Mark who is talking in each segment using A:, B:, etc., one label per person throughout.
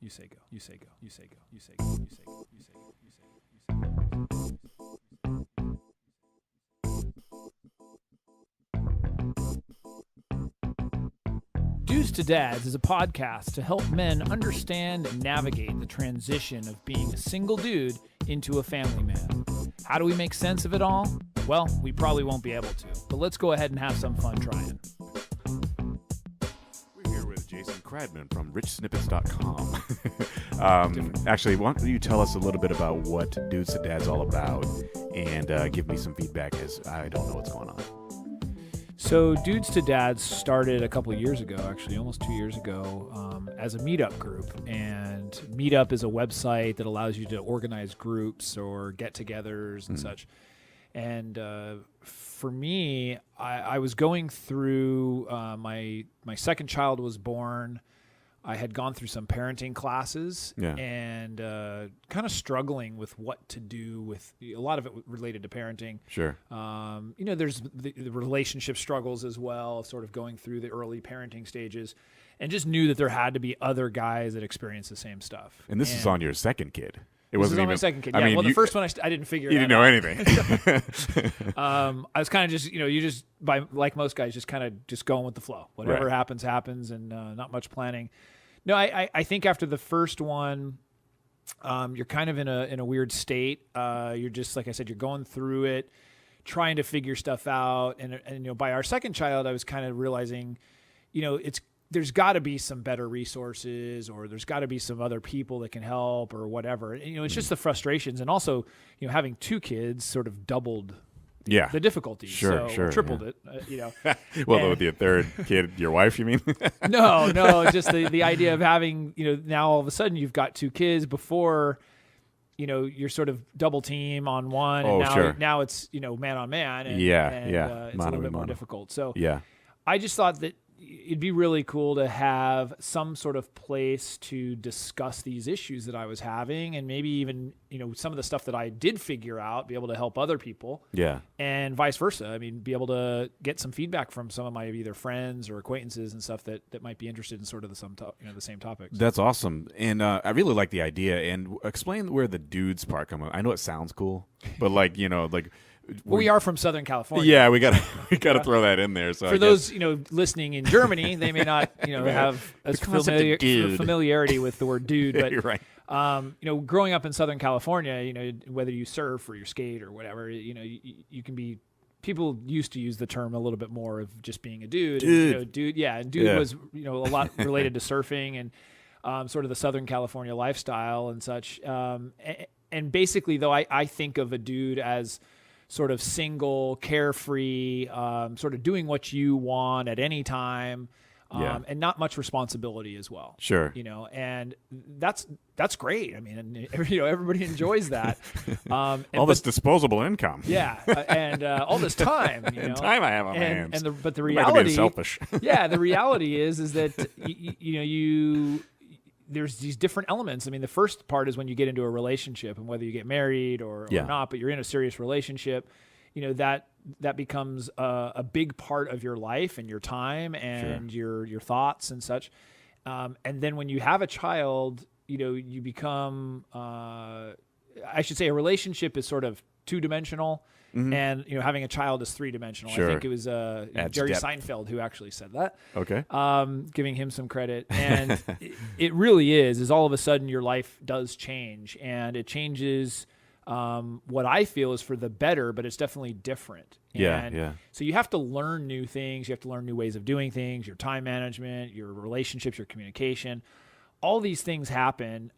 A: You say go. You say go. You say go. You say go. You say go. You say go. You say go. You say go. Dudes to Dads is a podcast to help men understand and navigate the transition of being a single dude into a family man. How do we make sense of it all? Well, we probably won't be able to, but let's go ahead and have some fun trying.
B: We're here with Jason Cradman from richsnippets.com. Actually, why don't you tell us a little bit about what Dudes to Dad's all about and give me some feedback, as I don't know what's going on.
A: So Dudes to Dads started a couple of years ago, actually almost 2 years ago, as a meetup group. And Meetup is a website that allows you to organize groups or get-togethers and such. And for me, I was going through, my second child was born. I had gone through some parenting classes and kind of struggling with what to do with a lot of it related to parenting.
B: Sure.
A: There's the relationship struggles as well, sort of going through the early parenting stages, and just knew that there had to be other guys that experience the same stuff.
B: And this is on your second kid. It
A: This
B: wasn't
A: is on
B: even
A: my second kid.
B: I
A: Yeah,
B: mean,
A: well, the first one I didn't figure.
B: You didn't know anything.
A: I was kind of just, you just like most guys, just kind of just going with the flow. Whatever happens, happens, and not much planning. No, I think after the first one, you're kind of in a weird state. You're just, like I said, you're going through it, trying to figure stuff out, and by our second child, I was kind of realizing, there's got to be some better resources, or there's got to be some other people that can help, or whatever. It's just the frustrations, and also, having two kids sort of doubled the difficulties.
B: Sure.
A: Tripled it.
B: Well, with your third kid, your wife, you mean?
A: No, just the idea of having, now all of a sudden you've got two kids. Before, you're sort of double team on one, and now it's, man on man, and it's a little bit more difficult. So I just thought that it'd be really cool to have some sort of place to discuss these issues that I was having, and maybe even, some of the stuff that I did figure out, be able to help other people. Yeah. And vice versa. I mean, be able to get some feedback from some of my either friends or acquaintances and stuff that might be interested in sort of the same topics.
B: That's awesome. And I really like the idea. And explain where the dudes part come in. I know it sounds cool, but
A: we are from Southern California.
B: Yeah, we got to throw that in there. So
A: for those listening in Germany, they may not have as familiarity with the word dude, but
B: you're right.
A: Growing up in Southern California, whether you surf or you skate or whatever, you can be. People used to use the term a little bit more of just being a dude. And, dude, and dude was a lot related to surfing and sort of the Southern California lifestyle and such. And basically, though, I think of a dude as sort of single, carefree, sort of doing what you want at any time, and not much responsibility as well.
B: Sure.
A: And that's great. I mean, everybody enjoys that.
B: All this disposable income.
A: Yeah, and all this time.
B: And time I have on my hands.
A: But the reality,
B: being selfish.
A: The reality is that there's these different elements. I mean, the first part is when you get into a relationship, and whether you get married or not, but you're in a serious relationship, that becomes a big part of your life and your time and your thoughts and such. And then when you have a child, you become, I should say, a relationship is sort of two-dimensional. Mm-hmm. And having a child is three-dimensional.
B: Sure.
A: I think it was Jerry Seinfeld who actually said that.
B: Okay.
A: Giving him some credit. And it really is all of a sudden your life does change, and it changes what I feel is for the better, but it's definitely different. And so you have to learn new things. You have to learn new ways of doing things, your time management, your relationships, your communication. All these things happen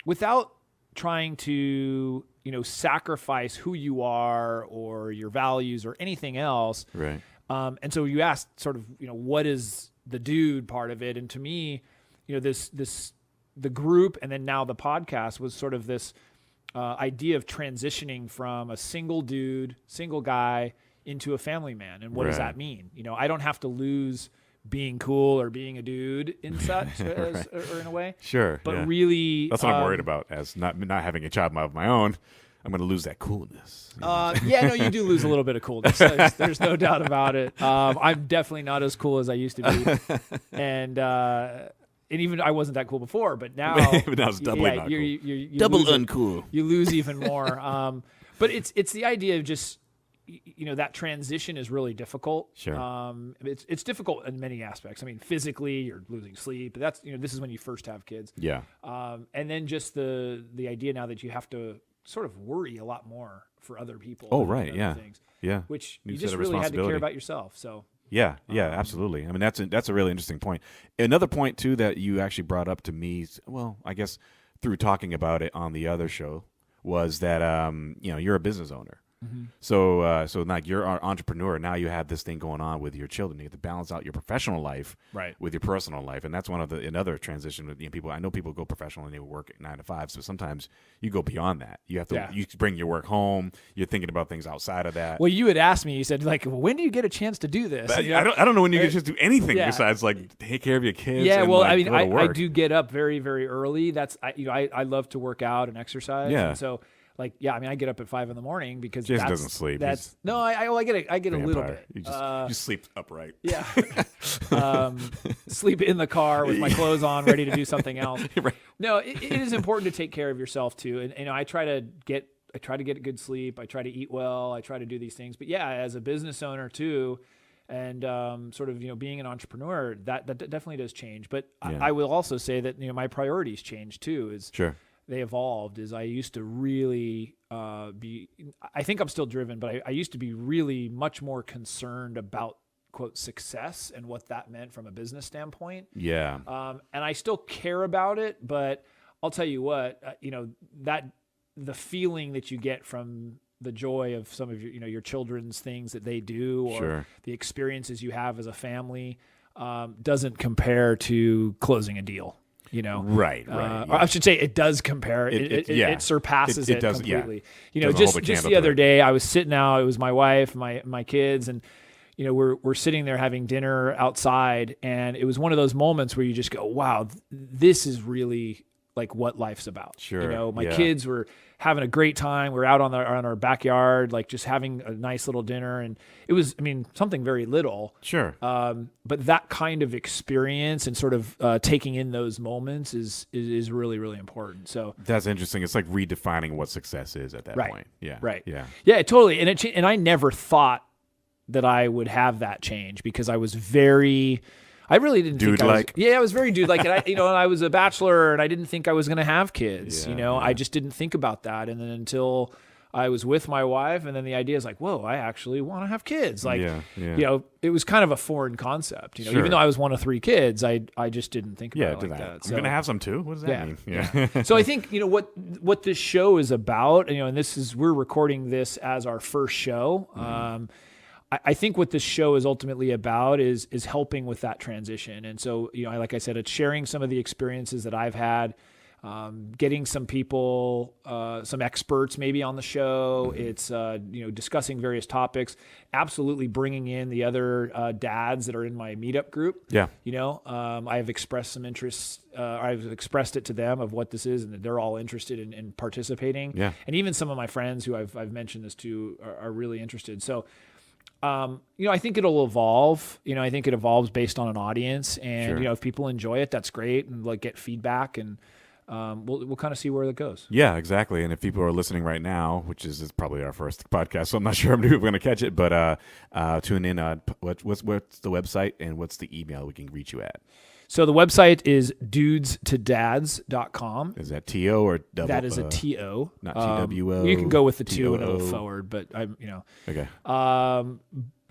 A: without trying to sacrifice who you are or your values or anything else.
B: Right.
A: And so you asked sort of, what is the dude part of it? And to me, the group and then now the podcast was sort of this idea of transitioning from a single dude, single guy into a family man. And what does that mean? I don't have to lose being cool or being a dude in such or in a way.
B: Sure.
A: But really,
B: that's what I'm worried about, as not having a child of my own. I'm going to lose that coolness.
A: You do lose a little bit of coolness. There's no doubt about it. I'm definitely not as cool as I used to be. And and even I wasn't that cool before, but now,
B: but now it's doubly not cool.
A: You
B: double
A: lose
B: uncool.
A: You lose even more. But it's the idea of just, that transition is really difficult.
B: Sure.
A: It's difficult in many aspects. I mean, physically, you're losing sleep. But that's, this is when you first have kids.
B: Yeah.
A: And then just the idea now that you have to sort of worry a lot more for other people.
B: Oh, right. Yeah.
A: Things,
B: yeah.
A: Which you just really had to care about yourself. So.
B: Yeah, absolutely. I mean, that's a really interesting point. Another point too that you actually brought up to me, well, I guess through talking about it on the other show, was that you're a business owner. Mm-hmm. So like you're an entrepreneur. Now you have this thing going on with your children. You have to balance out your professional life with your personal life, and that's another transition with people. I know people go professional and they work 9 to 5. So sometimes you go beyond that. You have to you bring your work home. You're thinking about things outside of that.
A: Well, you had asked me. You said like, well, when do you get a chance to do this?
B: I don't know when you get a chance to do anything besides like take care of your kids.
A: Yeah,
B: and,
A: well,
B: like,
A: I mean,
B: go to work.
A: I do get up very, very early. That's I love to work out and exercise.
B: Yeah.
A: And so. Like, I mean, I get up at 5 a.m. because
B: Jason doesn't sleep.
A: No, I get a little bit.
B: You sleep upright.
A: Yeah. Sleep in the car with my clothes on, ready to do something else.
B: Right.
A: No, it is important to take care of yourself too. And I try to get good sleep. I try to eat well. I try to do these things. But yeah, as a business owner too, and sort of being an entrepreneur, that definitely does change. But I will also say that my priorities change too.
B: Sure.
A: They evolved. Is I used to really be, I think I'm still driven, but I used to be really much more concerned about, quote, success and what that meant from a business standpoint.
B: Yeah.
A: And I still care about it, but I'll tell you what, that the feeling that you get from the joy of some of your children's things that they do, or the experiences you have as a family, doesn't compare to closing a deal.
B: Right. Yeah.
A: I should say it does compare. It surpasses it completely.
B: Yeah.
A: Just the other day, I was sitting out. It was my wife, my kids, and we're sitting there having dinner outside, and it was one of those moments where you just go, "Wow, this is really like what life's about."
B: Sure.
A: My kids were having a great time. We're out on our backyard, like just having a nice little dinner, and it was, something very little.
B: Sure.
A: But that kind of experience and sort of taking in those moments is really, really important. So
B: that's interesting. It's like redefining what success is at that point. Yeah.
A: Right.
B: Yeah.
A: Yeah. Totally. And I never thought that I would have that change because I was I really didn't think I was very dude-like. And I was a bachelor and I didn't think I was going to have kids. I just didn't think about that. And then until I was with my wife, and then the idea is like, whoa, I actually want to have kids. Like, it was kind of a foreign concept. Even though I was one of 3 kids, I just didn't think about it like that.
B: I'm going to have some too. What does that mean? Yeah.
A: So I think, what this show is about, and we're recording this as our first show. Mm-hmm. I think what this show is ultimately about is helping with that transition. And so, like I said, it's sharing some of the experiences that I've had, getting some people, some experts maybe on the show. Mm-hmm. It's, discussing various topics, absolutely bringing in the other dads that are in my meetup group.
B: Yeah.
A: I have expressed some interest. I've expressed it to them of what this is, and that they're all interested in participating.
B: Yeah.
A: And even some of my friends who I've mentioned this to are really interested. So, I think it'll evolve. I think it evolves based on an audience, and if people enjoy it, that's great, and get feedback, and we'll kind of see where that goes.
B: Yeah, exactly. And if people are listening right now, which is probably our first podcast, so I'm not sure how many people are going to catch it, but tune in. What's the website and what's the email we can reach you at?
A: So the website is dudestodads.com.
B: Is that T-O or double?
A: That is a T-O.
B: Not T-W-O.
A: You can go with the 2 and O forward, but
B: Okay.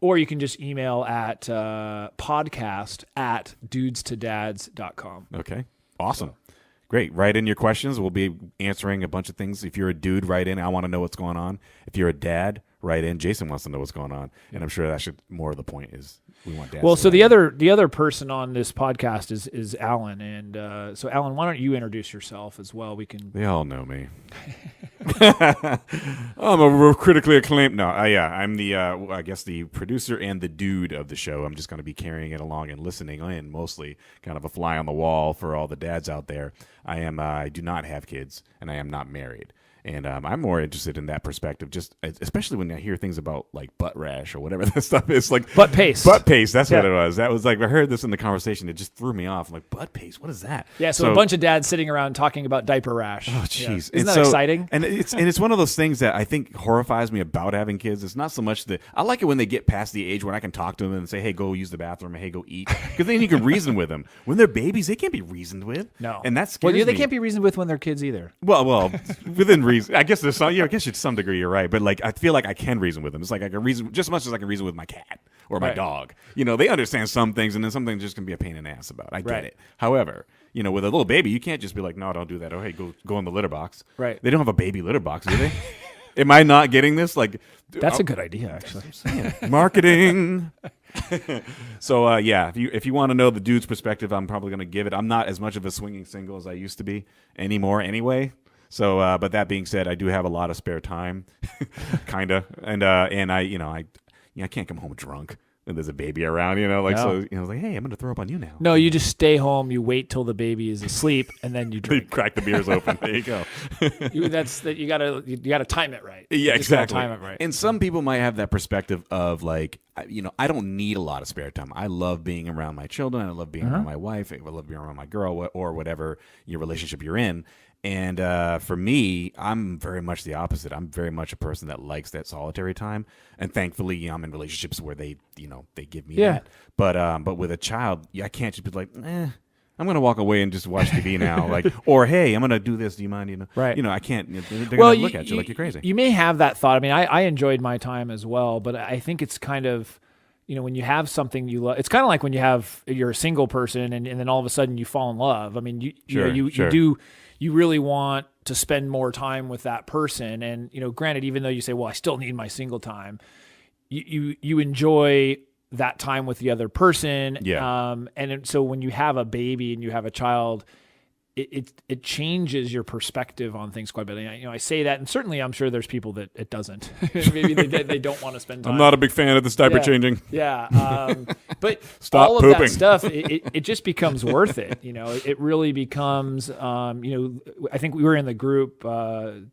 A: Or you can just email at podcast@dudestodads.com.
B: Okay. Awesome. Great. Write in your questions. We'll be answering a bunch of things. If you're a dude, write in. I want to know what's going on. If you're a dad, write in. Jason wants to know what's going on. And I'm sure that more of the point is we want dads.
A: Well, so the other person on this podcast is Alan. And so Alan, why don't you introduce yourself as well?
B: They all know me. I'm a critically acclaimed. No, I'm the I guess the producer and the dude of the show. I'm just going to be carrying it along and listening in, mostly kind of a fly on the wall for all the dads out there. I do not have kids, and I am not married. And I'm more interested in that perspective, just especially when I hear things about like butt rash or whatever that stuff is, like
A: butt paste.
B: Butt paste. That's what it was. That was like, I heard this in the conversation. It just threw me off. I'm like, butt paste? What is that?
A: Yeah, so a bunch of dads sitting around talking about diaper rash.
B: Oh, jeez.
A: Yeah. Isn't that exciting?
B: And it's one of those things that I think horrifies me about having kids. It's not so much that I like it when they get past the age when I can talk to them and say, hey, go use the bathroom, or hey, go eat. Because then you can reason with them. When they're babies, they can't be reasoned with.
A: No.
B: And that's scares
A: they
B: me.
A: can't be reasoned with when they're kids either.
B: Well, within reason. I guess there's some. I guess to some degree you're right, but like I feel like I can reason with them. It's like I can reason just as much as I can reason with my cat or my dog. They understand some things, and then some things just can be a pain in the ass about. I get it. However, with a little baby, you can't just be like, no, don't do that. Oh, hey, go in the litter box.
A: Right.
B: They don't have a baby litter box, do they? Am I not getting this? Like,
A: that's a good idea, actually.
B: Marketing. So if you want to know the dude's perspective, I'm probably going to give it. I'm not as much of a swinging single as I used to be anymore, anyway. So, but that being said, I do have a lot of spare time, kinda, and I can't come home drunk and there's a baby around, so I was like, hey, I'm gonna throw up on you now.
A: No, you just stay home. You wait till the baby is asleep, and then you drink.
B: You crack the beers open. There you go.
A: You gotta time it right.
B: Yeah, exactly.
A: Time it right.
B: And some people might have that perspective of like, I don't need a lot of spare time. I love being around my children. I love being around my wife. I love being around my girl or whatever your relationship you're in. And for me, I'm very much the opposite. I'm very much a person that likes that solitary time. And thankfully, I'm in relationships where they give me that. But with a child, I can't just be like, I'm going to walk away and just watch TV now. Or, hey, I'm going to do this. Do you mind?
A: Right.
B: I can't. They're going to look at you like you're crazy.
A: You may have that thought. I mean, I enjoyed my time as well, but I think it's kind of, when you have something you love, it's kind of like when you're a single person and then all of a sudden you fall in love. I mean, you really want to spend more time with that person. And, granted, even though you say, well, I still need my single time, you enjoy that time with the other person.
B: Yeah.
A: So when you have a baby and you have a child, it changes your perspective on things quite a bit. I say that, and certainly I'm sure there's people that it doesn't. Maybe they don't want to spend time.
B: I'm not a big fan of this diaper changing.
A: Yeah. But
B: Stop
A: all of
B: pooping.
A: that stuff, it just becomes worth it. It really becomes, I think we were in the group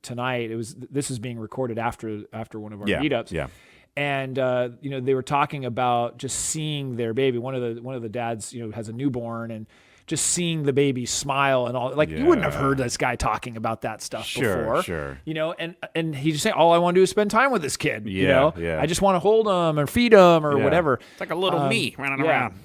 A: tonight. This is being recorded after one of our meetups.
B: Yeah.
A: And they were talking about just seeing their baby. One of the dads, has a newborn, and just seeing the baby smile and all, you wouldn't have heard this guy talking about that stuff before.
B: Sure.
A: And he's just saying, all I want to do is spend time with this kid.
B: Yeah.
A: I just want to hold him or feed him or whatever.
B: It's like a little me running around.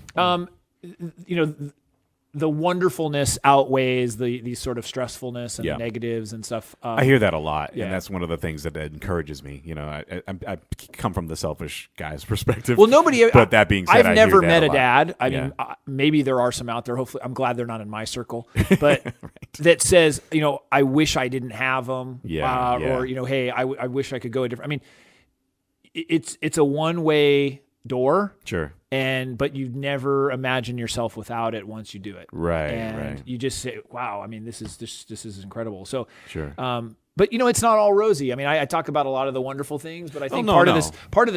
A: The wonderfulness outweighs the sort of stressfulness and the negatives and stuff.
B: I hear that a lot, and that's one of the things that encourages me. I come from the selfish guy's perspective.
A: Well,
B: But that being said,
A: I've never met a dad. I mean, maybe there are some out there. Hopefully, I'm glad they're not in my circle. But that says, I wish I didn't have them. Or hey, I wish I could go a different. I mean, it's a one-way door.
B: Sure.
A: But you never imagine yourself without it once you do it.
B: Right.
A: And you just say, wow, I mean, this is incredible. So,
B: sure.
A: But it's not all rosy. I mean, I talk about a lot of the wonderful things, but I think part of this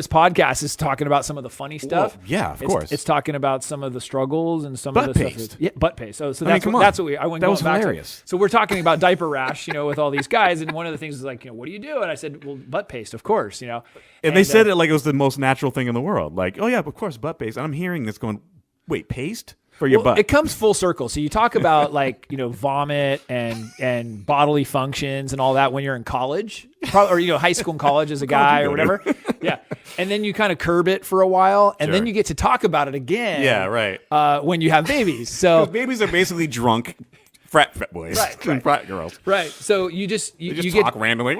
A: podcast is talking about some of the funny stuff.
B: Well, yeah, of course.
A: It's talking about some of the struggles and some
B: butt
A: of the
B: paste.
A: stuff. Yeah, butt paste. So
B: that's
A: what I went.
B: That was
A: back
B: hilarious.
A: So we're talking about diaper rash, with all these guys, and one of the things is like, what do you do? And I said, well, butt paste, of course, And
B: they said it like it was the most natural thing in the world. Like, oh yeah, of course, butt paste. And I'm hearing this going, wait, paste? For your butt.
A: It comes full circle. So you talk about vomit and bodily functions and all that when you're in college, or high school and college as a guy or whatever. Yeah, and then you kind of curb it for a while, and then you get to talk about it again.
B: Yeah, right.
A: When you have babies, so
B: babies are basically drunk frat boys, and frat girls.
A: Right. So you just
B: talk randomly.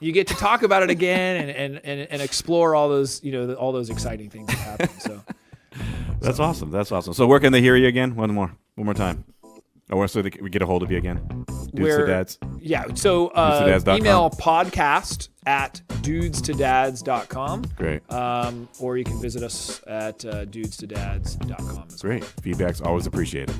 A: You get to talk about it again and explore all those all those exciting things that happen. So.
B: That's awesome. So where can they hear you again? One more time. Or so we get a hold of you again. Dudes to Dads.
A: Yeah. So email podcast@dudestodads.com.
B: Great.
A: Or you can visit us at dudestodads.com.
B: Great. Feedback's always appreciated.